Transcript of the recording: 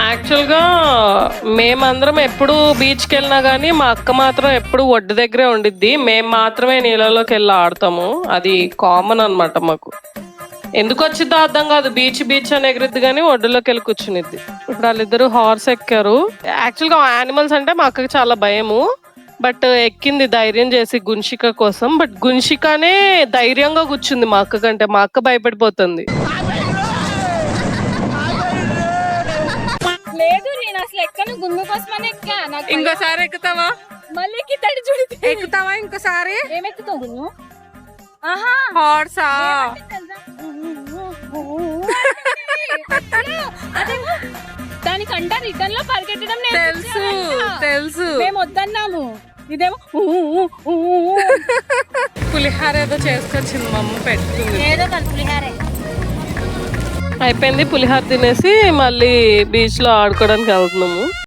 యాక్చువల్‌గా మేమందరం ఎప్పుడు బీచ్‌కి వెళ్ళినా గానీ, మా అక్క మాత్రం ఎప్పుడు ఒడ్డు దగ్గరే ఉండిద్ది. మేము మాత్రమే నీళ్ళలోకెళ్ళి ఆడతాము. అది కామన్ అనమాట మాకు. ఎందుకొచ్చిద్దో అర్థం కాదు. బీచ్ బీచ్ అని ఎగిరిద్ది గానీ, ఒడ్డులోకెళ్ళి కూర్చునిద్ది. ఇప్పుడు వాళ్ళిద్దరూ హార్స్ ఎక్కారు. యాక్చువల్‌గా యానిమల్స్ అంటే మా అక్కకి చాలా భయము. బట్ ఎక్కింది ధైర్యం చేసి గున్షిక కోసం. బట్ గున్షికనే ధైర్యంగా కూర్చుంది మా అక్క కంటే. మా అక్క భయపడిపోతుంది. లేదు నేను అసలు ఎక్కను, గుండు కోసమనే ఎక్కా. నాకు ఇంకోసారి ఎక్కుతావా? మళ్ళీ ఎక్కితాడు చూడు. ఎక్కుతావా ఇంకోసారి? ఏమెక్కుతావు గుండు? ఆహా హార్సా? అదేమో దానికి అంట రిటర్న్ లో పరిగెట్టడం తెలుసు తెలుసు. మేము వద్దన్నాము. ఇదేమో పులిహార ఏదో చేసుకొచ్చింది మా అమ్మ పెట్టుకుంది. ఏదో కాదు పులిహారే. అయిపోయింది పులిహార తినేసి మళ్ళీ బీచ్ లో ఆడుకోవడానికి వెళ్తున్నాము.